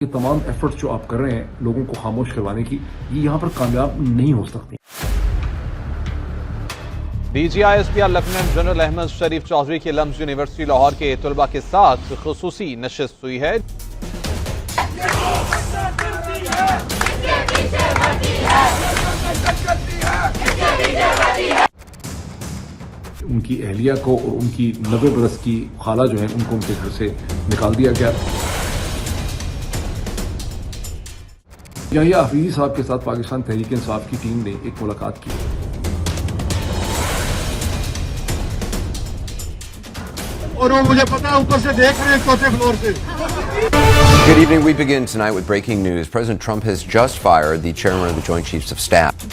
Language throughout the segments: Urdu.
یہ تمام ایفرٹس جو آپ کر رہے ہیں لوگوں کو خاموش کروانے کی، یہ یہاں پر کامیاب نہیں ہو سکتی۔ D G I S P R lieutenant general Ahmed Sharif Chaudhry کی لمز یونیورسٹی لاہور کے طلباء کے ساتھ خصوصی نشست ہوئی ہے۔ ان کی اہلیہ کو اور ان کی 90 برس کی خالہ جو ہیں ان کو ان کے گھر سے نکال دیا گیا۔ یحییٰ حفیظی صاحب کے ساتھ پاکستان تحریک انصاف کی ٹیم نے ایک ملاقات کی۔ اور وہ مجھے پتا اوپر سے دیکھ رہے ہیں چوتھے فلور سے۔ Good evening. We begin tonight with breaking news. President Trump has just fired the chairman of the Joint Chiefs of Staff.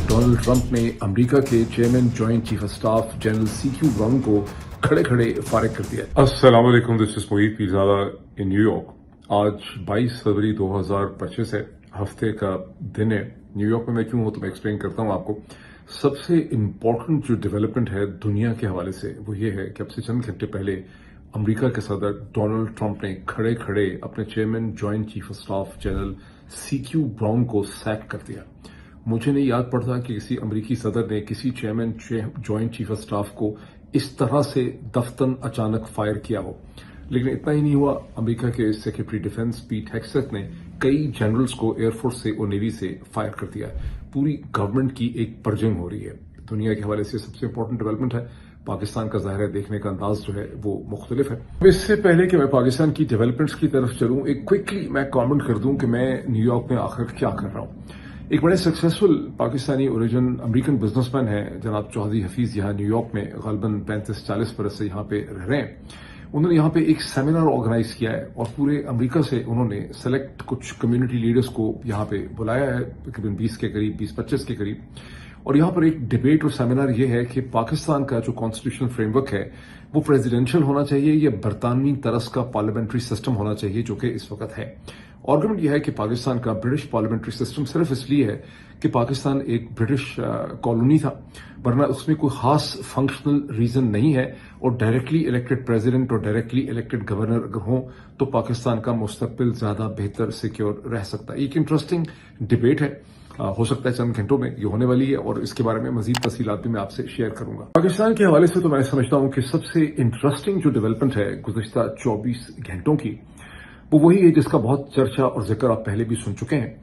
Donald Trump نے امریکہ کے chairman joint chief of staff general CQ brown کو کھڑے کھڑے فارغ کر دیا۔ السلام علیکم، دس از محیط پیرزادہ ان نیو یارک۔ آج 22 فروری 2025 ہے، ہفتے کا دن ہے۔ نیو یارک میں میں کیوں ہوں تو میں ایکسپلین کرتا ہوں آپ کو۔ سب سے امپورٹنٹ جو ڈیولپمنٹ ہے دنیا کے حوالے سے وہ یہ ہے کہ اب سے چند گھنٹے پہلے امریکہ کے صدر ڈونلڈ ٹرمپ نے کھڑے کھڑے اپنے chairman joint chief of staff general CQ brown کو سیک کر دیا۔ مجھے نہیں یاد پڑتا کہ کسی امریکی صدر نے کسی chairman joint chief of staff کو اس طرح سے دفتن اچانک فائر کیا ہو۔ لیکن اتنا ہی نہیں ہوا، امریکہ کے سیکرٹری ڈیفنس پیٹ ہیگسیت نے کئی جنرلز کو ایئر فورس سے اور نیوی سے فائر کر دیا۔ پوری گورنمنٹ کی ایک پرجنگ ہو رہی ہے۔ دنیا کے حوالے سے سب سے امپورٹنٹ ڈیولپمنٹ ہے۔ پاکستان کا ظاہر ہے دیکھنے کا انداز جو ہے وہ مختلف ہے۔ اس سے پہلے کہ میں پاکستان کی ڈیولپمنٹس کی طرف چلوں، ایک کوئکلی میں کامنٹ کر دوں کہ میں نیو یارک میں آخر کیا کر رہا ہوں۔ ایک بڑے successful Pakistani origin American business man ہیں جناب چودھری حفیظ، یہاں نیو یارک میں غالباً 35-40 برس سے یہاں پہ رہ رہے ہیں۔ انہوں نے یہاں پہ ایک سیمینار آرگنائز کیا ہے اور پورے امریکہ سے انہوں نے سلیکٹ کچھ کمیونٹی لیڈرز کو یہاں پہ بلایا ہے، تقریباً 20 کے قریب، 20-25 کے قریب۔ اور یہاں پر ایک ڈیبیٹ اور سیمینار یہ ہے کہ پاکستان کا جو کانسٹیٹیوشنل فریم ورک ہے وہ پریزیڈینشل ہونا چاہیے یا برطانوی طرز کا پارلیمنٹری سسٹم ہونا چاہیے، جو کہ اس وقت ہے۔ آرگومنٹ یہ ہے کہ پاکستان کا برٹش پارلیمنٹری سسٹم صرف اس لیے ہے کہ پاکستان ایک برٹش کالونی تھا، ورنہ اس میں کوئی خاص فنکشنل ریزن نہیں ہے، اور ڈائریکٹلی الیکٹڈ پریزیڈنٹ اور ڈائریکٹلی الیکٹڈ گورنر اگر ہوں تو پاکستان کا مستقبل زیادہ بہتر سیکیور رہ سکتا ہے۔ ایک انٹرسٹنگ ڈیبیٹ ہے، ہو سکتا ہے چند گھنٹوں میں یہ ہونے والی ہے، اور اس کے بارے میں مزید تفصیلات بھی میں آپ سے شیئر کروں گا۔ پاکستان کے حوالے سے تو میں سمجھتا ہوں کہ سب سے انٹرسٹنگ جو ڈیولپمنٹ ہے گزشتہ 24 گھنٹوں کی، وہ وہی ہے جس کا بہت چرچا اور ذکر آپ پہلے بھی سن چکے ہیں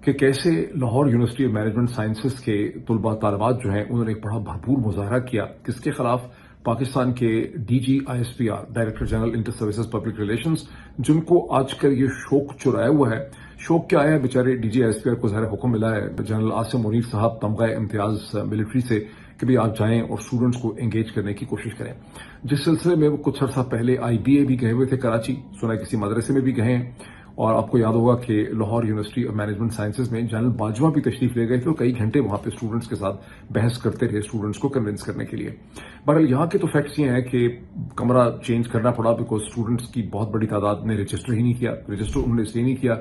کہ کیسے Lahore University of Management sciences کے طلباء طالبات جو ہیں انہوں نے ایک بڑا بھرپور مظاہرہ کیا، کس کے خلاف؟ پاکستان کے DGISPR director general inter services public relations, جن کو آج کل یہ شوق چرایا ہوا ہے۔ شوق کیا ہے؟ بیچارے DGISPR کو ظاہر حکم ملا ہے جنرل عاصم منیر صاحب تمغہ امتیاز ملٹری سے کہ بھی آپ جائیں اور اسٹوڈنٹس کو انگیج کرنے کی کوشش کریں، جس سلسلے میں وہ کچھ عرصہ پہلے IBA بھی گئے ہوئے تھے کراچی، سنا کسی مدرسے میں بھی گئے ہیں، اور آپ کو یاد ہوگا کہ Lahore University of Management sciences میں جنرل باجوہ بھی تشریف لے گئے تھے اور کئی گھنٹے وہاں پہ اسٹوڈنٹس کے ساتھ بحث کرتے رہے اسٹوڈنٹس کو کنونس کرنے کے لیے۔ بہرحال یہاں کے تو فیکٹس یہ ہیں کہ کمرہ چینج کرنا پڑا بیکاز اسٹوڈنٹس کی بہت بڑی تعداد نے رجسٹر ہی نہیں کیا۔ رجسٹر انہوں نے اس لیے نہیں کیا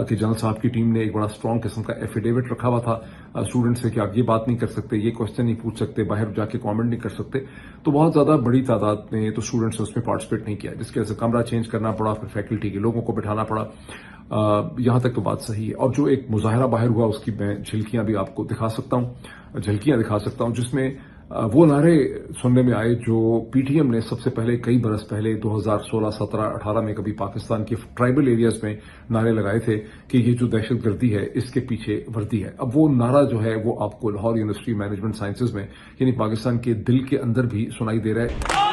کہ جنرل صاحب کی ٹیم نے ایک بڑا اسٹرانگ قسم کا ایفیڈیوٹ رکھا ہوا تھا اسٹوڈنٹ سے کہ آپ یہ بات نہیں کر سکتے، یہ کوشچن نہیں پوچھ سکتے، باہر جا کے کامنٹ نہیں کر سکتے۔ تو بہت زیادہ بڑی تعداد نے تو اسٹوڈنٹس نے اس میں پارٹیسپیٹ نہیں کیا، جس کی وجہ سے کمرہ چینج کرنا پڑا، پھر فیکلٹی کے لوگوں کو بٹھانا پڑا۔ یہاں تک تو بات صحیح ہے۔ اور جو ایک مظاہرہ باہر ہوا اس کی میں جھلکیاں بھی آپ کو دکھا سکتا ہوں، جس میں وہ نعرے سننے میں آئے جو PTM نے سب سے پہلے کئی برس پہلے 2016، 17، 18 میں کبھی پاکستان کے ٹرائبل ایریاز میں نعرے لگائے تھے کہ یہ جو دہشت گردی ہے اس کے پیچھے وردی ہے۔ اب وہ نعرہ جو ہے وہ آپ کو لاہور یونیورسٹی مینجمنٹ سائنسز میں یعنی پاکستان کے دل کے اندر بھی سنائی دے رہا ہے۔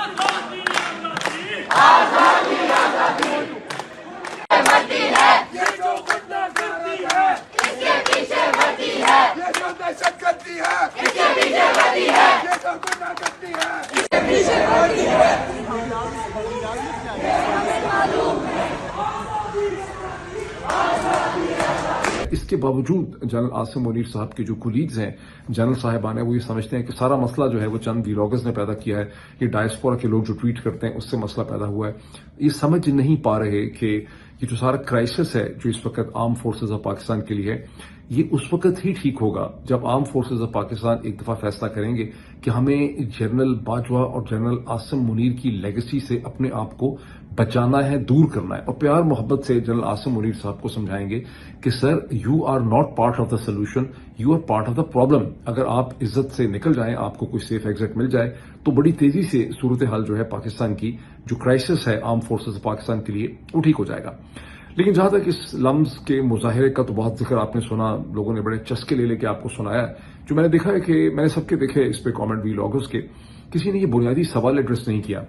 اس کے باوجود جنرل عاصم منیر صاحب کے جو کولیگز ہیں، جنرل صاحبان ہیں، وہ یہ سمجھتے ہیں کہ سارا مسئلہ جو ہے وہ چند ویلاگرز نے پیدا کیا ہے، یہ ڈائسپورا کے لوگ جو ٹویٹ کرتے ہیں اس سے مسئلہ پیدا ہوا ہے. یہ سمجھ نہیں پا رہے کہ یہ جو سارا کرائسس ہے جو اس وقت آرم فورسز آف پاکستان کے لیے ہے، یہ اس وقت ہی ٹھیک ہوگا جب آرم فورسز آف پاکستان ایک دفعہ فیصلہ کریں گے کہ ہمیں جنرل باجوہ اور جنرل عاصم منیر کی لیگیسی سے اپنے آپ کو بچانا ہے، دور کرنا ہے، اور پیار محبت سے جنرل عاصم منیر صاحب کو سمجھائیں گے کہ sir you are not part of the solution, you are part of the problem. اگر آپ عزت سے نکل جائیں، آپ کو کوئی سیف ایگزٹ مل جائے تو بڑی تیزی سے صورتحال جو ہے پاکستان کی جو کرائسس ہے آرم فورسز پاکستان کے لیے وہ ٹھیک ہو جائے گا. لیکن جہاں تک اس لمز کے مظاہرے کا تو بہت ذکر آپ نے سنا، لوگوں نے بڑے چسکے لے کے آپ کو سنایا. جو میں نے دیکھا ہے کہ میں نے سب کے دیکھے اس پہ کامنٹ ویلاگرز کے، کسی نے یہ بنیادی سوال ایڈریس نہیں کیا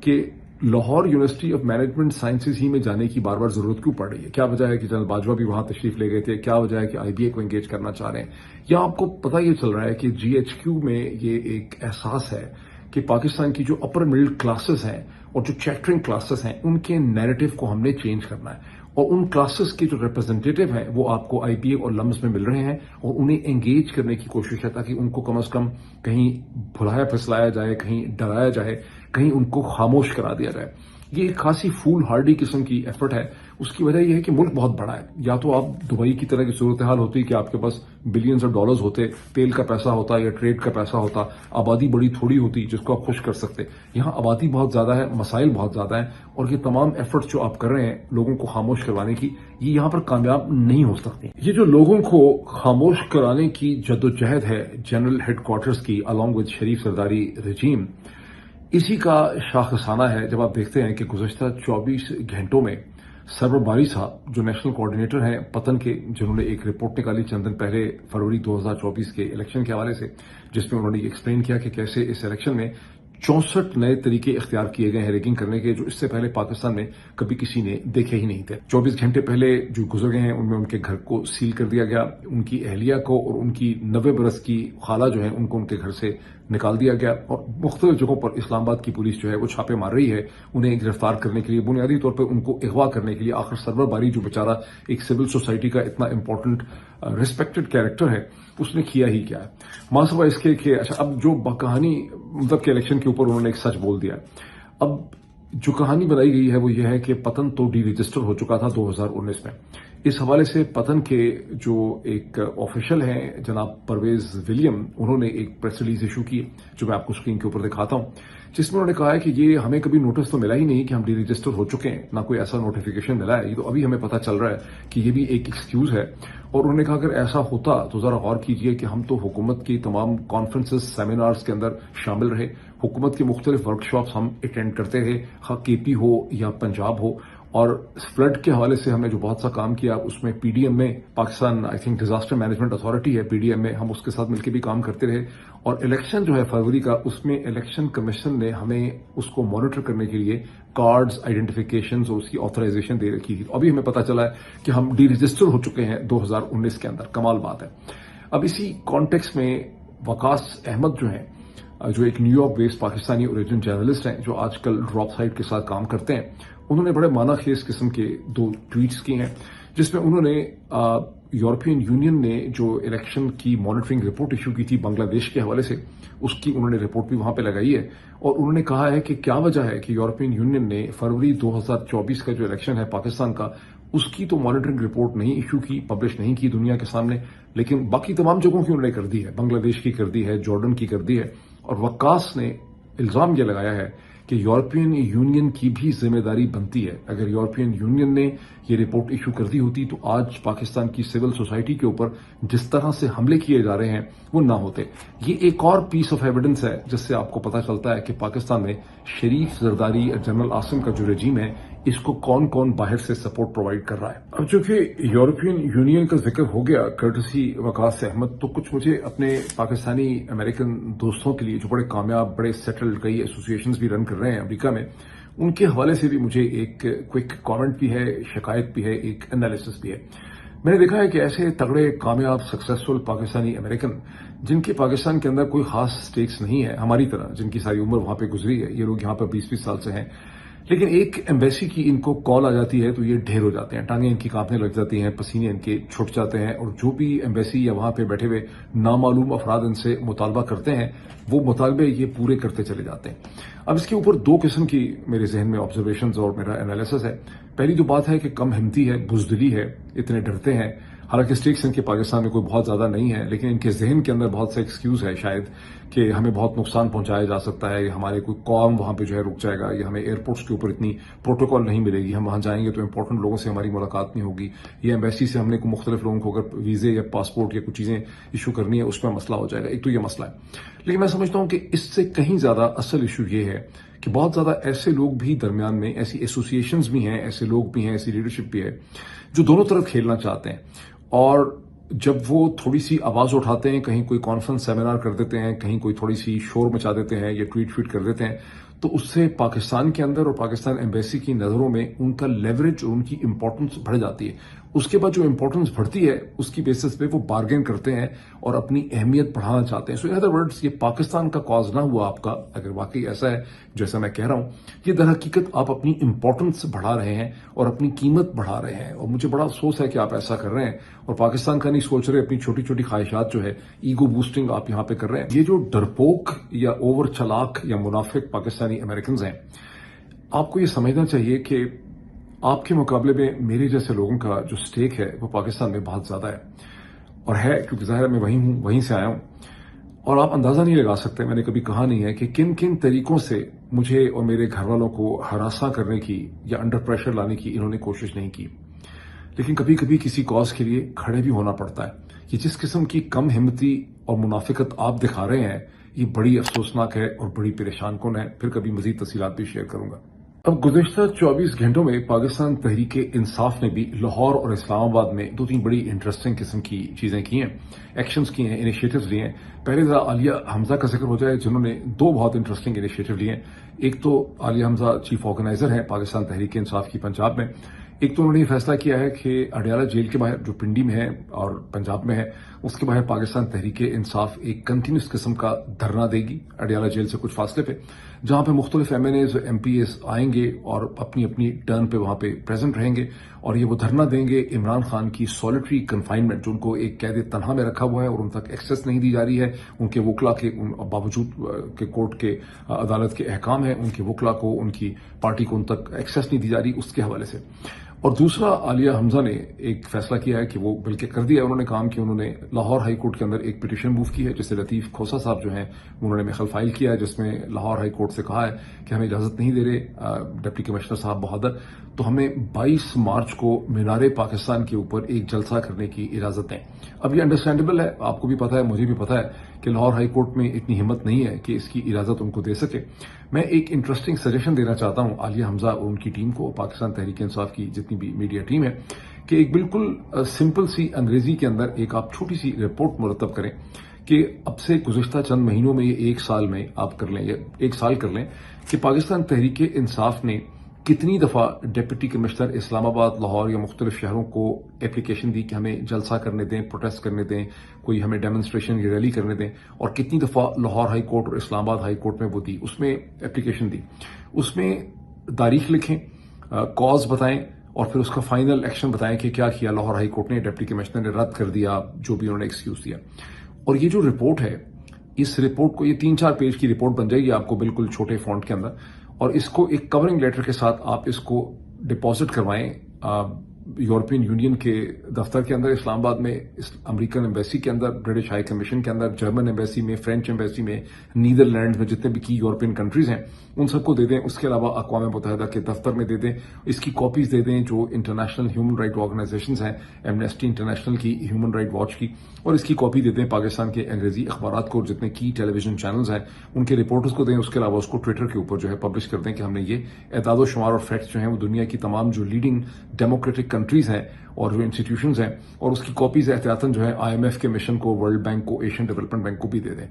کہ Lahore University of Management Sciences ہی میں جانے کی بار بار ضرورت کیوں پڑ رہی ہے. کیا وجہ ہے کہ جنرل باجوہ بھی وہاں تشریف لے گئے تھے؟ کیا وجہ ہے کہ آئی بی اے کو انگیج کرنا چاہ رہے ہیں؟ یا آپ کو پتہ یہ چل رہا ہے کہ جی ایچ کیو میں یہ ایک احساس ہے کہ پاکستان کی جو اپر مڈل کلاسز ہیں اور جو چیکٹرنگ کلاسز ہیں ان کے نیریٹو کو ہم نے چینج کرنا ہے، اور ان کلاسز کے جو ریپرزنٹیٹو ہیں وہ آپ کو آئی بی اے اور لمز میں مل رہے ہیں، اور انہیں انگیج کرنے کی کوشش ہے تاکہ ان کو کم از کم کہیں بھلایا پھسلایا جائے، کہیں ڈرایا جائے، کہیں ان کو خاموش کرا دیا جائے. یہ ایک خاصی فول ہارڈی قسم کی ایفرٹ ہے. اس کی وجہ یہ ہے کہ ملک بہت بڑا ہے. یا تو آپ دبئی کی طرح کی صورتحال ہوتی کہ آپ کے پاس بلینز آف ڈالرز ہوتے، تیل کا پیسہ ہوتا یا ٹریڈ کا پیسہ ہوتا، آبادی بڑی تھوڑی ہوتی جس کو آپ خوش کر سکتے. یہاں آبادی بہت زیادہ ہے، مسائل بہت زیادہ ہیں، اور یہ تمام ایفرٹس جو آپ کر رہے ہیں لوگوں کو خاموش کروانے کی، یہ یہاں پر کامیاب نہیں ہو سکتی. یہ جو لوگوں کو خاموش کرانے کی جدوجہد ہے جنرل ہیڈ کوارٹرز کی along with شریف زرداری رجیم، اسی کا شاخسانہ ہے جب آپ دیکھتے ہیں کہ گزشتہ 24 گھنٹوں میں سرور باری صاحب جو نیشنل کوآرڈینیٹر ہیں پتن کے، جنہوں نے ایک رپورٹ نکالی چند دن پہلے فروری 2024 کے الیکشن کے حوالے سے، جس میں انہوں نے ایکسپلین کیا کہ کیسے اس الیکشن میں 64 نئے طریقے اختیار کیے گئے ہیں ریگنگ کرنے کے، جو اس سے پہلے پاکستان میں کبھی کسی نے دیکھے ہی نہیں تھے. 24 گھنٹے پہلے جو گزر گئے ہیں ان میں ان کے گھر کو سیل کر دیا گیا، ان کی اہلیہ کو اور ان کی 90 برس کی خالہ جو ہے ان کو ان کے گھر سے نکال دیا گیا، اور مختلف جگہوں پر اسلام آباد کی پولیس جو ہے وہ چھاپے مار رہی ہے انہیں گرفتار کرنے کے لیے، بنیادی طور پر ان کو اغوا کرنے کے لیے. آخر سرور باری جو بیچارہ ایک سول سوسائٹی کا اتنا امپورٹنٹ ریسپیکٹڈ کیریکٹر ہے، اس نے کیا ہی کیا ہے. ماسوا اس کے کہ اچھا اب جو کہانی مطلب کہ الیکشن کے اوپر انہوں نے ایک سچ بول دیا. اب جو کہانی بنائی گئی ہے وہ یہ ہے کہ پتن تو ڈی رجسٹر ہو چکا تھا 2019 میں. اس حوالے سے پتن کے جو ایک آفیشل ہیں جناب پرویز ولیم، انہوں نے ایک پریس ریلیز ایشو کی جو میں آپ کو اسکرین کے اوپر دکھاتا ہوں، جس میں انہوں نے کہا ہے کہ یہ ہمیں کبھی نوٹس تو ملا ہی نہیں کہ ہم ڈی رجسٹر ہو چکے ہیں، نہ کوئی ایسا نوٹیفیکیشن ملا ہے، یہ تو ابھی ہمیں پتہ چل رہا ہے کہ یہ بھی ایک ایکسکیوز ہے. اور انہوں نے کہا اگر ایسا ہوتا تو ذرا غور کیجئے کہ ہم تو حکومت کی تمام کانفرنسز سیمینارز کے اندر شامل رہے، حکومت کے مختلف ورکشاپس ہم اٹینڈ کرتے رہے، خواہ کے پی ہو یا پنجاب ہو، اور فلڈ کے حوالے سے ہم نے جو بہت سا کام کیا اس میں پی ڈی ایم میں، Pakistan I think disaster management authority ہے پی ڈی ایم میں، ہم اس کے ساتھ مل کے بھی کام کرتے رہے. اور الیکشن جو ہے فروری کا، اس میں الیکشن کمیشن نے ہمیں اس کو مانیٹر کرنے کے لیے کارڈز، آئیڈینٹیفیکیشنز اور اس کی آتھرائزیشن دے رکھی تھی. ابھی ہمیں پتہ چلا ہے کہ ہم ڈی رجسٹر ہو چکے ہیں 2019 کے اندر. کمال بات ہے. اب اسی کانٹیکس میں وقاص احمد جو ہیں، جو ایک new York based Pakistani origin journalist ہیں جو آج کل ڈراپ سائٹ کے ساتھ کام کرتے ہیں، انہوں نے بڑے معنی خیز قسم کے 2 ٹویٹس کیے ہیں، جس میں انہوں نے یورپین یونین نے جو الیکشن کی مانیٹرنگ رپورٹ ایشو کی تھی بنگلہ دیش کے حوالے سے، اس کی انہوں نے رپورٹ بھی وہاں پہ لگائی ہے. اور انہوں نے کہا ہے کہ کیا وجہ ہے کہ یورپین یونین نے فروری 2024 کا جو الیکشن ہے پاکستان کا، اس کی تو مانیٹرنگ رپورٹ نہیں ایشو کی، پبلش نہیں کی دنیا کے سامنے، لیکن باقی تمام جگہوں کی انہوں نے کر دی ہے، بنگلہ دیش کی کر دی ہے، جارڈن کی کر دی ہے. اور وقاص نے الزام یہ لگایا ہے کہ یورپین یونین کی بھی ذمہ داری بنتی ہے. اگر یورپین یونین نے یہ رپورٹ ایشو کر دی ہوتی تو آج پاکستان کی سول سوسائٹی کے اوپر جس طرح سے حملے کیے جا رہے ہیں وہ نہ ہوتے. یہ ایک اور پیس آف ایویڈنس ہے جس سے آپ کو پتہ چلتا ہے کہ پاکستان میں شریف زرداری جنرل عاصم کا جو رجیم ہے اس کو کون کون باہر سے سپورٹ پرووائڈ کر رہا ہے. اب چونکہ یورپین یونین کا ذکر ہو گیا کرٹسی وقاص احمد، تو کچھ مجھے اپنے پاکستانی امریکن دوستوں کے لیے جو بڑے کامیاب، بڑے سیٹلڈ کئی ایسوسیشنز بھی رن کر رہے ہیں امریکہ میں، ان کے حوالے سے بھی مجھے ایک کوئک کامنٹ بھی ہے، شکایت بھی ہے، ایک انالیسس بھی ہے. میں نے دیکھا ہے کہ ایسے تگڑے، کامیاب، سکسیسفل پاکستانی امریکن جن کے پاکستان کے اندر کوئی خاص سٹیکس نہیں ہے ہماری طرح، جن کی ساری عمر وہاں پہ گزری ہے، یہ لوگ یہاں پر 20-20 سال سے ہیں، لیکن ایک ایمبیسی کی ان کو کال آ جاتی ہے تو یہ ڈھیر ہو جاتے ہیں، ٹانگیں ان کی کانپنے لگ جاتی ہیں، پسینے ان کے چھٹ جاتے ہیں، اور جو بھی ایمبیسی یا وہاں پہ بیٹھے ہوئے نامعلوم افراد ان سے مطالبہ کرتے ہیں وہ مطالبے یہ پورے کرتے چلے جاتے ہیں۔ اب اس کے اوپر دو قسم کی میرے ذہن میں آبزرویشنز اور میرا انالیسس ہے۔ پہلی جو بات ہے کہ کم ہمتی ہے، بزدلی ہے، اتنے ڈرتے ہیں، حالانکہ اسٹیکس ان کے پاکستان میں کوئی بہت زیادہ نہیں ہے، لیکن ان کے ذہن کے اندر بہت سے ایکسکیوز ہے شاید کہ ہمیں بہت نقصان پہنچایا جا سکتا ہے، یا ہمارے کوئی قوم وہاں پہ جو ہے رک جائے گا، یا ہمیں ایئرپورٹس کے اوپر اتنی پروٹوکال نہیں ملے گی، ہم وہاں جائیں گے تو امپورٹنٹ لوگوں سے ہماری ملاقات نہیں ہوگی، یا ایمبیسی سے ہم نے کوئی مختلف لوگوں کو اگر ویزے یا پاسپورٹ یا کچھ چیزیں ایشو کرنی ہے اس میں مسئلہ ہو جائے گا۔ ایک تو یہ مسئلہ ہے، لیکن میں سمجھتا ہوں کہ اس سے کہیں زیادہ اصل ایشو یہ ہے کہ بہت زیادہ ایسے لوگ بھی درمیان میں، ایسی ایسوسیشنز بھی ہیں، ایسے لوگ بھی ہیں، ایسی لیڈرشپ بھی ہے جو دونوں طرف کھیلنا چاہتے ہیں، اور جب وہ تھوڑی سی آواز اٹھاتے ہیں، کہیں کوئی کانفرنس سیمینار کر دیتے ہیں، کہیں کوئی تھوڑی سی شور مچا دیتے ہیں یا ٹویٹ کر دیتے ہیں، تو اس سے پاکستان کے اندر اور پاکستان ایمبیسی کی نظروں میں ان کا لیوریج اور ان کی امپورٹنس بڑھ جاتی ہے۔ اس کے بعد جو امپورٹنس بڑھتی ہے اس کی بیسس پہ وہ بارگین کرتے ہیں اور اپنی اہمیت بڑھانا چاہتے ہیں۔ سو ان ادر ورڈز، یہ پاکستان کا کاز نہ ہوا آپ کا، اگر واقعی ایسا ہے جیسا میں کہہ رہا ہوں، یہ در حقیقت آپ اپنی امپورٹنس بڑھا رہے ہیں اور اپنی قیمت بڑھا رہے ہیں، اور مجھے بڑا افسوس ہے کہ آپ ایسا کر رہے ہیں اور پاکستان کا نہیں سوچ رہے، اپنی چھوٹی چھوٹی خواہشات جو ہے ایگو بوسٹنگ آپ یہاں پہ کر رہے ہیں۔ یہ جو ڈرپوک یا اوور چلاک یا منافق پاکستانی امریکنز ہیں، آپ کو یہ سمجھنا چاہیے کہ آپ کے مقابلے میں میرے جیسے لوگوں کا جو سٹیک ہے وہ پاکستان میں بہت زیادہ ہے، اور ہے کیونکہ ظاہر میں وہیں ہوں، وہیں سے آیا ہوں، اور آپ اندازہ نہیں لگا سکتے، میں نے کبھی کہا نہیں ہے کہ کن کن طریقوں سے مجھے اور میرے گھر والوں کو ہراساں کرنے کی یا انڈر پریشر لانے کی انہوں نے کوشش نہیں کی، لیکن کبھی کبھی کسی کاز کے لیے کھڑے بھی ہونا پڑتا ہے۔ کہ جس قسم کی کم ہمتی اور منافقت آپ دکھا رہے ہیں یہ بڑی افسوسناک ہے اور بڑی پریشان کن ہے، پھر کبھی مزید تفصیلات بھی شیئر کروں گا۔ اب گزشتہ 24 گھنٹوں میں پاکستان تحریک انصاف نے بھی لاہور اور اسلام آباد میں دو تین بڑی انٹرسٹنگ قسم کی چیزیں کی ہیں، ایکشنز کی ہیں، انیشیٹوز لیے ہیں۔ پہلے ذرا عالیہ حمزہ کا ذکر ہو جائے جنہوں نے دو بہت انٹرسٹنگ انیشیٹو لیے ہیں۔ ایک تو عالیہ حمزہ چیف آرگنائزر ہیں پاکستان تحریک انصاف کی پنجاب میں، ایک تو انہوں نے یہ فیصلہ کیا ہے کہ اڈیالہ جیل کے باہر جو پنڈی میں ہے اور پنجاب میں ہے اس کے باہر پاکستان تحریک انصاف ایک کنٹینیوس قسم کا دھرنا دے گی اڈیالہ جیل سے کچھ فاصلے پہ، جہاں پہ مختلف MNAs MPAs آئیں گے اور اپنی اپنی ٹرن پہ وہاں پہ پریزنٹ رہیں گے، اور یہ وہ دھرنا دیں گے عمران خان کی سولیٹری کنفائنمنٹ، جو ان کو ایک قید تنہا میں رکھا ہوا ہے اور ان تک ایکسیس نہیں دی جا رہی ہے، ان کے وکلا کے باوجود کہ کورٹ کے عدالت کے احکام ہیں، ان کے وکلا کو، ان کی پارٹی کو ان تک ایکسیس نہیں دی جا رہی، اس کے حوالے سے۔ اور دوسرا عالیہ حمزہ نے ایک فیصلہ کیا ہے کہ وہ بلکہ کر دیا انہوں نے کام کہ انہوں نے لاہور ہائی کورٹ کے اندر ایک پٹیشن موو کی ہے، جس سے لطیف کھوسہ صاحب جو ہیں انہوں نے میخل فائل کیا ہے، جس میں لاہور ہائی کورٹ سے کہا ہے کہ ہمیں اجازت نہیں دے رہے ڈپٹی کمشنر صاحب بہادر، تو ہمیں 22 مارچ کو مینار پاکستان کے اوپر ایک جلسہ کرنے کی اجازت دیں۔ اب یہ انڈرسٹینڈیبل ہے، آپ کو بھی پتا ہے، مجھے بھی پتا ہے کہ لاہور ہائی کورٹ میں اتنی ہمت نہیں ہے کہ اس کی اجازت ان کو دے سکے۔ میں ایک انٹرسٹنگ سجیشن دینا چاہتا ہوں عالیہ حمزہ اور ان کی ٹیم کو، پاکستان تحریک انصاف کی جتنی بھی میڈیا ٹیم ہے، کہ ایک بالکل سمپل سی انگریزی کے اندر ایک آپ چھوٹی سی رپورٹ مرتب کریں کہ اب سے گزشتہ چند مہینوں میں، یہ ایک سال میں آپ کر لیں یا ایک سال کر لیں کہ پاکستان تحریک انصاف نے کتنی دفعہ ڈپٹی کمشنر اسلام آباد، لاہور یا مختلف شہروں کو اپلیکیشن دی کہ ہمیں جلسہ کرنے دیں، پروٹیسٹ کرنے دیں، کوئی ہمیں ڈیمونسٹریشن یا ریلی کرنے دیں، اور کتنی دفعہ لاہور ہائی کورٹ اور اسلام آباد ہائی کورٹ میں وہ دی، اس میں اپلیکیشن دی، اس میں تاریخ لکھیں، کاز بتائیں، اور پھر اس کا فائنل ایکشن بتائیں کہ کیا کیا لاہور ہائی کورٹ نے، ڈپٹی کمشنر نے رد کر دیا جو بھی انہوں نے ایکسکیوز دیا۔ اور یہ جو رپورٹ ہے، اس رپورٹ کو، یہ 3-4 پیج کی رپورٹ بن جائے گی آپ کو بالکل چھوٹے فونٹ کے اندر، اور اس کو ایک کورنگ لیٹر کے ساتھ آپ اس کو ڈپازٹ کروائیں یورپین یونین کے دفتر کے اندر اسلام آباد میں، امریکن ایمبیسی کے اندر، برٹش ہائی کمیشن کے اندر، جرمن ایمبیسی میں، فرینچ ایمبیسی میں، نیدرلینڈز میں، جتنے بھی کی یورپین کنٹریز ہیں ان سب کو دے دیں۔ اس کے علاوہ اقوام متحدہ کے دفتر میں دے دیں، اس کی کاپیز دے دیں جو انٹرنیشنل ہیومن رائٹ آرگنائزیشنز ہیں، ایمنیسٹی انٹرنیشنل کی، ہیومن رائٹ واچ کی، اور اس کی کاپی دے دیں پاکستان کے انگریزی اخبارات کو، جتنے کی ٹیلی ویژن چینلز ہیں ان کے رپورٹرز کو دیں۔ اس کے علاوہ اس کو ٹویٹر کے اوپر جو ہے پبلش کر دیں کہ ہم نے یہ اعداد و شمار اور فیکٹس جو ہیں وہ دنیا کی تمام جو لیڈنگ ڈیموکریٹک کنٹریز ہیں اور جو انسٹیٹیوشنز ہیں، اور اس کی کاپیز احتیاطاً جو ہے IMF کے مشن کو، ورلڈ بینک کو، ایشین ڈیولپمنٹ بینک کو بھی دے دیں۔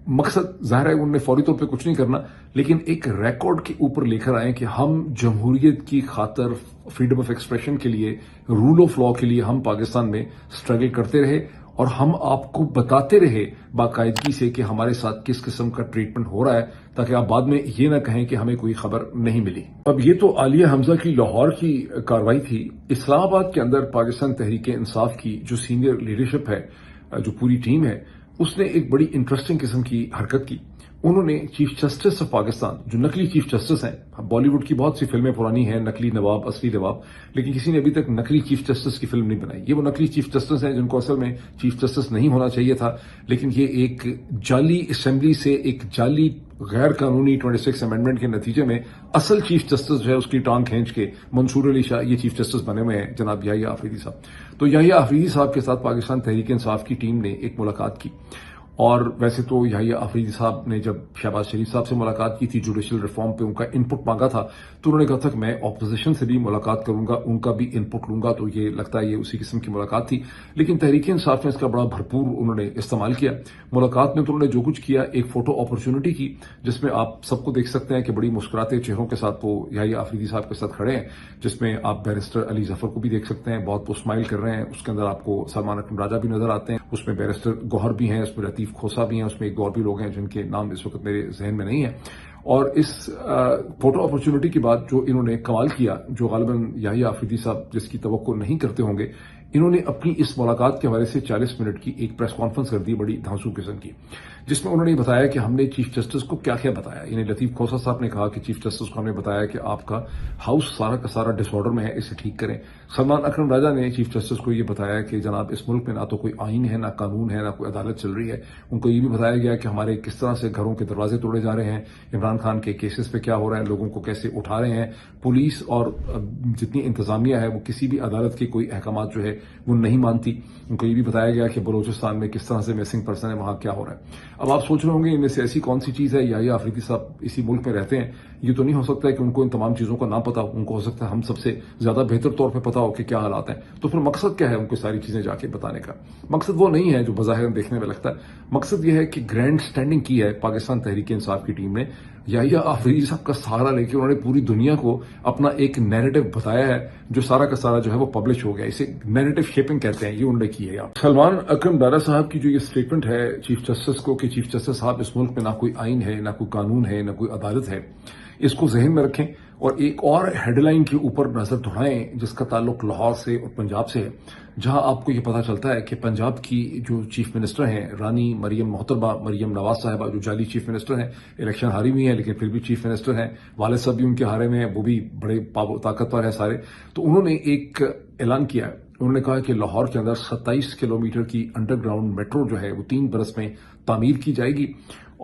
مقصد ظاہر ہے انہوں نے فوری طور پہ کچھ نہیں کرنا، لیکن ایک ریکارڈ کے اوپر لے کر آئیں کہ ہم جمہوریت کی خاطر، فریڈم آف ایکسپریشن کے لیے، رول آف لا کے لیے ہم پاکستان میں سٹرگل کرتے رہے، اور ہم آپ کو بتاتے رہے باقاعدگی سے کہ ہمارے ساتھ کس قسم کا ٹریٹمنٹ ہو رہا ہے، تاکہ آپ بعد میں یہ نہ کہیں کہ ہمیں کوئی خبر نہیں ملی۔ اب یہ تو عالیہ حمزہ کی لاہور کی کارروائی تھی۔ اسلام آباد کے اندر پاکستان تحریک انصاف کی جو سینئر لیڈرشپ ہے، جو پوری ٹیم ہے، اس نے ایک بڑی انٹرسٹنگ قسم کی حرکت کی۔ انہوں نے چیف جسٹس آف پاکستان، جو نقلی چیف جسٹس ہیں، بالی ووڈ کی بہت سی فلمیں پرانی ہیں، نقلی نواب اصلی نواب، لیکن کسی نے ابھی تک نقلی چیف جسٹس کی فلم نہیں بنائی۔ یہ وہ نقلی چیف جسٹس ہیں جن کو اصل میں چیف جسٹس نہیں ہونا چاہیے تھا، لیکن یہ ایک جعلی اسمبلی سے ایک جعلی غیر قانونی 26 امینڈمنٹ کے نتیجے میں اصل چیف جسٹس جو ہے اس کی ٹانگ کھینچ کے منصور علی شاہ یہ چیف جسٹس بنے ہوئے ہیں، جناب یحییٰ آفریدی صاحب۔ تو یحییٰ آفریدی صاحب کے ساتھ پاکستان تحریک انصاف کی ٹیم نے ایک ملاقات کی، اور ویسے تو یحییٰ آفریدی صاحب نے جب شہباز شریف صاحب سے ملاقات کی تھی، جوڈیشل ریفارم پہ ان کا ان پٹ مانگا تھا، تو انہوں نے کہا تھا کہ میں اپوزیشن سے بھی ملاقات کروں گا، ان کا بھی ان پٹ لوں گا، تو یہ لگتا ہے یہ اسی قسم کی ملاقات تھی۔ لیکن تحریک انصاف نے اس کا بڑا بھرپور انہوں نے استعمال کیا۔ ملاقات میں تو انہوں نے جو کچھ کیا، ایک فوٹو اپرچونٹی کی جس میں آپ سب کو دیکھ سکتے ہیں کہ بڑی مسکراتے چہروں کے ساتھ وہ یحییٰ آفریدی صاحب کے ساتھ کھڑے ہیں، جس میں آپ بیرسٹر علی ظفر کو بھی دیکھ سکتے ہیں، بہت وہ اسمائل کر رہے ہیں۔ اس کے اندر آپ کو سلمان اکرم راجہ بھی نظر آتے ہیں، اس میں بیرسٹر گوہر بھی ہیں، اس میں لطیف کھوسا بھی ہیں، اس میں ایک اور بھی لوگ ہیں جن کے نام اس وقت میرے ذہن میں نہیں ہیں۔ اور اس فوٹو اپرچونٹی کے بعد جو انہوں نے کمال کیا، جو غالباً یحییٰ آفریدی صاحب جس کی توقع نہیں کرتے ہوں گے، انہوں نے اپنی اس ملاقات کے حوالے سے 40 منٹ کی ایک پریس کانفرنس کر دی، بڑی دھانسو قسم کی، جس میں انہوں نے بتایا کہ ہم نے چیف جسٹس کو کیا کیا بتایا۔ یعنی لطیف کھوسا صاحب نے کہا کہ چیف جسٹس کو ہم نے بتایا کہ آپ کا ہاؤس سارا کا سارا ڈس آرڈر میں ہے، اسے ٹھیک کریں۔ سلمان اکرم راجہ نے چیف جسٹس کو یہ بتایا کہ جناب اس ملک میں نہ تو کوئی آئین ہے، نہ قانون ہے، نہ کوئی عدالت چل رہی ہے۔ ان کو یہ بھی بتایا گیا کہ ہمارے کس طرح سے گھروں کے دروازے توڑے جا رہے ہیں، عمران خان کے کیسز پہ کیا ہو رہا ہے، لوگوں کو کیسے اٹھا رہے ہیں، پولیس اور جتنی انتظامیہ ہے وہ کسی بھی عدالت کے کوئی احکامات جو ہے وہ نہیں مانتی۔ ان کو یہ بھی بتایا گیا کہ بلوچستان میں کس طرح سے مسنگ پرسن ہے، وہاں کیا ہو رہا ہے۔ اب آپ سوچ رہے ہوں گے ان میں سے ایسی کون سی چیز ہے، یحییٰ آفریدی صاحب اسی ملک میں رہتے ہیں، یہ تو نہیں ہو سکتا ہے کہ ان کو ان تمام چیزوں کا نہ پتا ہو، ان کو ہو سکتا ہے ہم سب سے زیادہ بہتر طور پہ پتا ہو کہ کیا حالات ہیں۔ تو پھر مقصد کیا ہے ان کو ساری چیزیں جا کے بتانے کا؟ مقصد وہ نہیں ہے جو بظاہر دیکھنے میں لگتا ہے، مقصد یہ ہے کہ گرینڈ سٹینڈنگ کی ہے پاکستان تحریک انصاف کی ٹیم نے۔ یحییٰ آفریدی صاحب کا سہارا لے کے انہوں نے پوری دنیا کو اپنا ایک نیریٹو بتایا ہے، جو سارا کا سارا جو ہے وہ پبلش ہو گیا، اسے نیریٹو شیپنگ کہتے ہیں، یہ انہوں نے کی ہے۔ سلمان اکرم راجہ صاحب کی جو یہ اسٹیٹمنٹ ہے چیف جسٹس کو کہ چیف جسٹس صاحب اس ملک میں نہ کوئی آئین ہے، نہ کوئی قانون ہے، نہ کوئی عدالت ہے، اس کو ذہن میں رکھیں اور ایک اور ہیڈ لائن کے اوپر نظر دوڑائیں جس کا تعلق لاہور سے اور پنجاب سے ہے، جہاں آپ کو یہ پتا چلتا ہے کہ پنجاب کی جو چیف منسٹر ہیں رانی محترمہ مریم نواز صاحبہ، جو جعلی چیف منسٹر ہیں، الیکشن ہاری ہوئی ہیں لیکن پھر بھی چیف منسٹر ہیں، والد صاحب بھی ان کے ہارے میں ہیں، وہ بھی بڑے طاقتور ہیں سارے، تو انہوں نے ایک اعلان کیا ہے۔ انہوں نے کہا کہ لاہور کے اندر 27 کلومیٹر کی انڈر گراؤنڈ میٹرو جو ہے وہ 3 برس میں تعمیر کی جائے گی،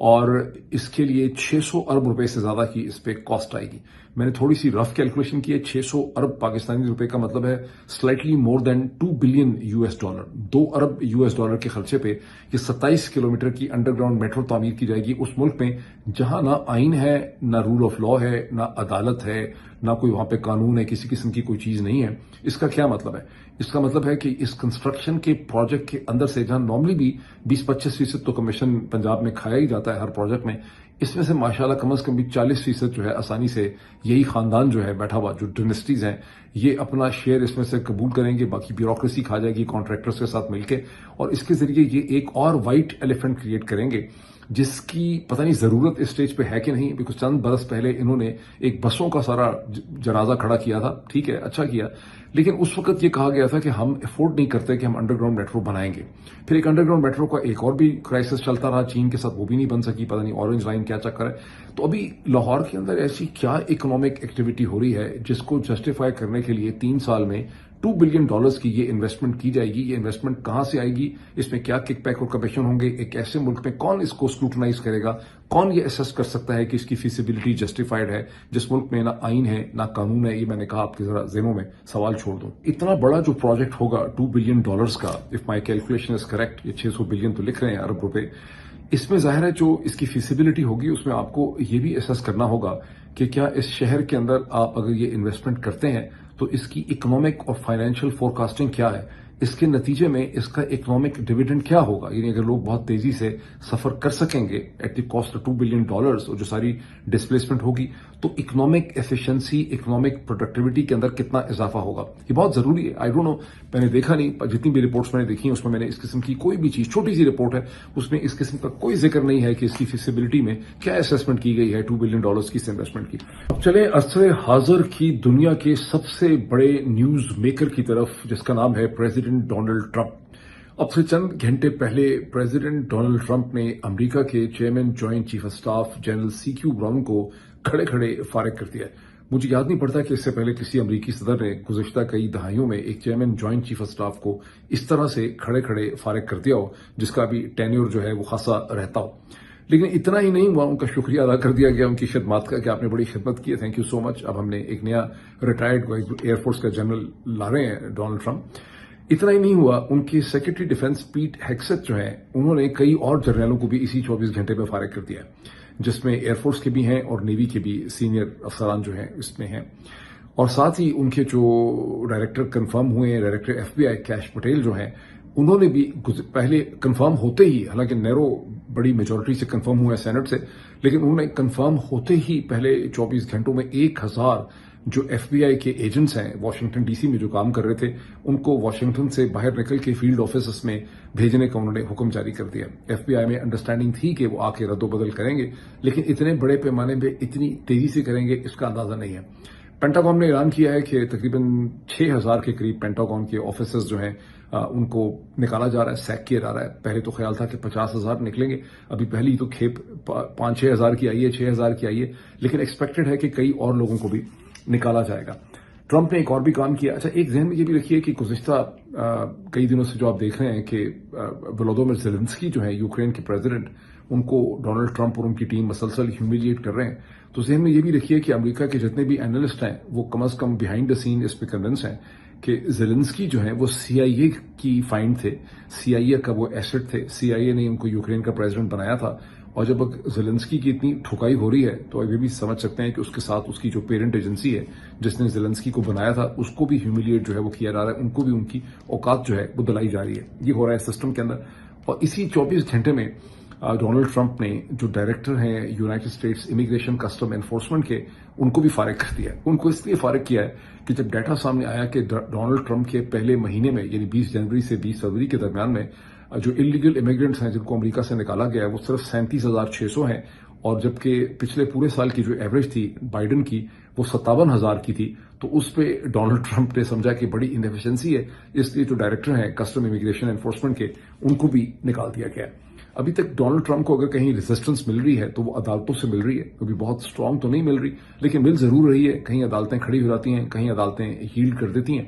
اور اس کے لیے 600 ارب روپے سے زیادہ کی اس پہ کاسٹ آئے گی۔ میں نے تھوڑی سی رف کیلکولیشن کی ہے، 600 ارب پاکستانی روپے کا مطلب ہے سلائٹلی مور دین 2 بلین US ڈالر، 2 ارب US ڈالر کے خرچے پہ یہ 27 کلومیٹر کی انڈر گراؤنڈ میٹرو تعمیر کی جائے گی اس ملک میں جہاں نہ آئین ہے، نہ رول آف لا ہے، نہ عدالت ہے، نہ کوئی وہاں پہ قانون ہے، کسی قسم کی کوئی چیز نہیں ہے۔ اس کا کیا مطلب ہے؟ اس کا مطلب ہے کہ اس کنسٹرکشن کے پروجیکٹ کے اندر سے، جہاں نارملی بھی 20-25% تو کمیشن پنجاب میں کھایا ہی جاتا ہے ہر پروجیکٹ میں، اس میں سے ماشاءاللہ کم از کم بھی 40% جو ہے آسانی سے یہی خاندان جو ہے بیٹھا ہوا، جو ڈائنسٹیز ہیں، یہ اپنا شیئر اس میں سے قبول کریں گے، باقی بیوروکریسی کھا جائے گی کانٹریکٹرز کے ساتھ مل کے، اور اس کے ذریعے یہ ایک اور وائٹ ایلیفنٹ کریٹ کریں گے جس کی پتہ نہیں ضرورت اس سٹیج پہ ہے کہ نہیں، بیکاز چند برس پہلے انہوں نے ایک بسوں کا سارا جنازہ کھڑا کیا تھا، ٹھیک ہے اچھا کیا، لیکن اس وقت یہ کہا گیا تھا کہ ہم افورڈ نہیں کرتے کہ ہم انڈر گراؤنڈ میٹرو بنائیں گے۔ پھر ایک انڈر گراؤنڈ میٹرو کا ایک اور بھی کرائسس چلتا رہا چین کے ساتھ، وہ بھی نہیں بن سکی، پتہ نہیں اورنج لائن کیا چکر ہے۔ تو ابھی لاہور کے اندر ایسی کیا اکنامک ایکٹیویٹی ہو رہی ہے جس کو جسٹیفائی کرنے کے لیے 3 سال میں $2 بلین کی یہ انویسٹمنٹ کی جائے گی؟ یہ انویسٹمنٹ کہاں سے آئے گی؟ اس میں کیا کک بیک اور کمیشن ہوں گے؟ ایک ایسے ملک میں کون اس کو سکروٹنائز کرے گا؟ کون یہ اسیس کر سکتا ہے کہ اس کی فیزیبلٹی جسٹیفائڈ ہے جس ملک میں نہ آئین ہے نہ قانون ہے؟ یہ میں نے کہا آپ کے ذرا ذہنوں میں سوال چھوڑ دوں۔ اتنا بڑا جو پروجیکٹ ہوگا $2 بلین کا، if my calculation is correct, یہ 600 بلین تو لکھ رہے ہیں ارب روپے، اس میں ظاہر ہے جو اس کی فیزیبلٹی ہوگی اس میں آپ کو یہ بھی اسیس کرنا ہوگا کہ کیا اس شہر کے اندر آپ اگر یہ انویسٹمنٹ کرتے ہیں تو اس کی اکنامک اور فائنینشیل فورکاسٹنگ کیا ہے؟ اس کے نتیجے میں اس کا اکنامک ڈویڈنڈ کیا ہوگا. یعنی اگر لوگ بہت تیزی سے سفر کر سکیں گے at the cost of $2 billion اور جو ساری ڈسپلیسمنٹ ہوگی تو اکنامک ایفیشنسی, اکنامک پروڈکٹیوٹی کے اندر کتنا اضافہ ہوگا, یہ بہت ضروری ہے. آئی ڈونٹ نو, میں نے دیکھا نہیں, جتنی بھی رپورٹس میں نے دیکھی ہیں اس میں میں نے اس قسم کی کوئی بھی چیز, چھوٹی سی رپورٹ ہے اس میں اس قسم کا کوئی ذکر نہیں ہے کہ اس کی فیزیبلٹی میں کیا اسیسمنٹ کی گئی ہے $2 بلین کی اس انویسٹمنٹ کی. اب چلیں عصر حاضر کی دنیا کے سب سے بڑے نیوز میکر کی طرف, جس کا نام ہے پریزیڈنٹ ڈونلڈ ٹرمپ. اب سے چند گھنٹے پہلے پریزیڈنٹ ڈونلڈ ٹرمپ نے امریکہ کے chairman joint chief of staff general CQ brown کو کھڑے کھڑے فارغ کر دیا. مجھے یاد نہیں پڑتا کہ اس سے پہلے کسی امریکی صدر نے گزشتہ کئی دہائیوں میں ایک chairman joint chief of staff کو اس طرح سے کھڑے کھڑے فارغ کر دیا ہو, جس کا بھی ٹینیور جو ہے وہ خاصا رہتا ہو. لیکن اتنا ہی نہیں ہوا, ان کا شکریہ ادا کر دیا گیا ان کی خدمات کا کہ آپ نے بڑی خدمت کی ہے, تھینک یو سو مچ. اب ہم نے ایک نیا ریٹائرڈ ایئر فورس کا جنرل لا رہے ہیں ڈونلڈ ٹرمپ. اتنا ہی نہیں ہوا, ان کے سیکرٹری ڈیفنس پیٹ ہیگسیت جو ہیں انہوں نے کئی اور جرنیلوں کو بھی اسی 24 گھنٹے میں فارغ کر دیا, جس میں ایئر فورس کے بھی ہیں اور نیوی کے بھی سینئر افسران جو ہیں اس میں ہیں. اور ساتھ ہی ان کے جو ڈائریکٹر کنفرم ہوئے ہیں, ڈائریکٹر FBI کیش پٹیل جو ہیں, انہوں نے بھی پہلے کنفرم ہوتے ہی, حالانکہ نیرو بڑی میجورٹی سے کنفرم ہوا ہے سینٹ سے, لیکن انہوں نے کنفرم ہوتے ہی پہلے 24 گھنٹوں میں 1000 جو FBI کے ایجنٹس ہیں واشنگٹن DC میں جو کام کر رہے تھے, ان کو واشنگٹن سے باہر نکل کے فیلڈ آفیسز میں بھیجنے کا انہوں نے حکم جاری کر دیا. FBI میں انڈرسٹینڈنگ تھی کہ وہ آ کے رد و بدل کریں گے, لیکن اتنے بڑے پیمانے پہ اتنی تیزی سے کریں گے اس کا اندازہ نہیں ہے. پینٹاگون نے اعلان کیا ہے کہ تقریباً 6000 کے قریب پینٹاگون کے آفیسز جو ہیں ان کو نکالا جا رہا ہے, سیک کیا جا رہا ہے. پہلے تو خیال تھا کہ 50,000 نکلیں گے, ابھی پہلی تو کھیپ 5-6 ہزار کی آئی ہے, 6,000 کی آئی ہے, لیکن ایکسپیکٹڈ ہے کہ کئی اور لوگوں کو بھی نکالا جائے گا. ٹرمپ نے ایک اور بھی کام کیا. اچھا, ایک ذہن میں یہ بھی رکھیے کہ گزشتہ کئی دنوں سے جو آپ دیکھ رہے ہیں کہ ولودیمیر زیلنسکی جو ہے یوکرین کے پریزیڈنٹ, ان کو ڈونلڈ ٹرمپ اور ان کی ٹیم مسلسل ہیومیلیٹ کر رہے ہیں. تو ذہن میں یہ بھی رکھیے کہ امریکہ کے جتنے بھی اینالسٹ ہیں وہ کم از کم بیہائنڈ دا سین اس پہ کنونس ہیں کہ زیلنسکی جو ہیں وہ CIA کی فائنڈ تھے, CIA کا وہ ایسٹ تھے. CIA نے ان کو یوکرین کا پریزیڈنٹ بنایا تھا, اور جب زیلنسکی کی اتنی ٹھکائی ہو رہی ہے تو یہ بھی سمجھ سکتے ہیں کہ اس کے ساتھ اس کی جو پیرنٹ ایجنسی ہے جس نے زیلنسکی کو بنایا تھا, اس کو بھی ہیومیلیٹ جو ہے وہ کیا جا رہا ہے, ان کو بھی ان کی اوقات جو ہے وہ دلائی جا رہی ہے. یہ ہو رہا ہے سسٹم کے اندر. اور اسی 24 گھنٹے میں ڈونلڈ ٹرمپ نے جو ڈائریکٹر ہیں United States immigration custom enforcement کے, ان کو بھی فارغ کر دیا ہے. ان کو اس لیے فارغ کیا ہے کہ جب ڈیٹا سامنے آیا کہ ڈونلڈ ٹرمپ کے پہلے مہینے میں یعنی 20 جنوری سے 20 فروری کے درمیان میں جو انلیگل امیگرینٹس ہیں جن کو امریکہ سے نکالا گیا ہے وہ صرف 37,600 ہیں, اور جبکہ پچھلے پورے سال کی جو ایوریج تھی بائیڈن کی وہ 57,000 کی تھی. تو اس پہ ڈونلڈ ٹرمپ نے سمجھا کہ بڑی انیفیشنسی ہے, اس لیے جو ڈائریکٹر ہیں کسٹم امیگریشن انفورسمنٹ کے ان کو بھی نکال دیا گیا. ابھی تک ڈونلڈ ٹرمپ کو اگر کہیں ریزسٹنس مل رہی ہے تو وہ عدالتوں سے مل رہی ہے, ابھی بہت اسٹرانگ تو نہیں مل رہی, لیکن مل ضرور رہی ہے. کہیں عدالتیں کھڑی ہو جاتی ہیں, کہیں عدالتیں ہیلڈ کر دیتی ہیں.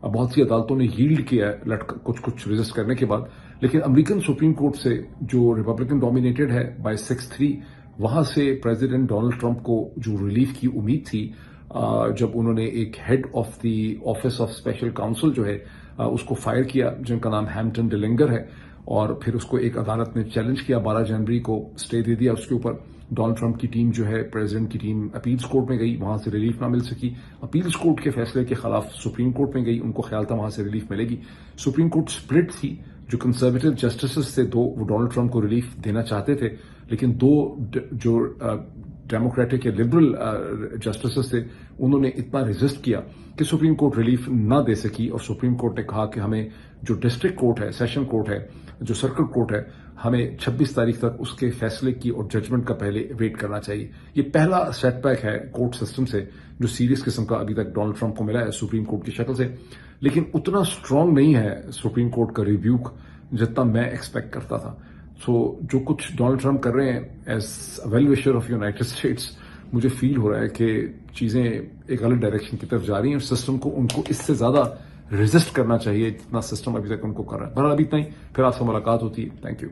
اب بہت سی عدالتوں نے ہیلڈ کیا ہے کچھ ریزسٹ کرنے کے بعد, لیکن امریکن سپریم کورٹ سے جو ریپبلکن ڈومینیٹڈ ہے بائی 6-3, وہاں سے پریزیڈنٹ ڈونلڈ ٹرمپ کو جو ریلیف کی امید تھی جب انہوں نے ایک head of the office of special counsel جو ہے اس کو فائر کیا, جن کا نام ہیمپٹن ڈیلنگر ہے, اور پھر اس کو ایک عدالت نے چیلنج کیا, 12 جنوری کو اسٹے دے دیا اس کے اوپر. ڈونلڈ ٹرمپ کی ٹیم جو ہے پریزیڈنٹ کی ٹیم اپیلز کورٹ میں گئی, وہاں سے ریلیف نہ مل سکی. اپیلز کورٹ کے فیصلے کے خلاف سپریم کورٹ میں گئی, ان کو خیال تھا وہاں سے ریلیف ملے گی. سپریم کورٹ سپلٹ تھی, جو کنزرویٹو جسٹسز تھے 2 وہ ڈونلڈ ٹرمپ کو ریلیف دینا چاہتے تھے, لیکن 2 جو ڈیموکریٹک یا لبرل جسٹسز تھے انہوں نے اتنا ریزسٹ کیا کہ سپریم کورٹ ریلیف نہ دے سکی. اور سپریم کورٹ نے کہا کہ ہمیں جو ڈسٹرکٹ کورٹ ہے, سیشن کورٹ ہے, جو سرکٹ کورٹ ہے, ہمیں 26 تاریخ تک اس کے فیصلے کی اور ججمنٹ کا پہلے ویٹ کرنا چاہیے. یہ پہلا سیٹ بیک ہے کورٹ سسٹم سے جو سیریس قسم کا ابھی تک ڈونلڈ ٹرمپ کو ملا ہے سپریم کورٹ کی شکل سے, لیکن اتنا اسٹرانگ نہیں ہے سپریم کورٹ کا ریویوک جتنا میں ایکسپیکٹ کرتا تھا. سو جو کچھ ڈونلڈ ٹرمپ کر رہے ہیں as well wisher of United States, مجھے فیل ہو رہا ہے کہ چیزیں ایک غلط ڈائریکشن کی طرف جا رہی ہیں, اور سسٹم کو ان کو اس سے زیادہ ریزسٹ کرنا چاہیے جتنا سسٹم ابھی تک ان کو کر رہا ہے. بہرحال ابھی اتنا ہی, پھر آپ سے ملاقات ہوتی ہے. Thank you.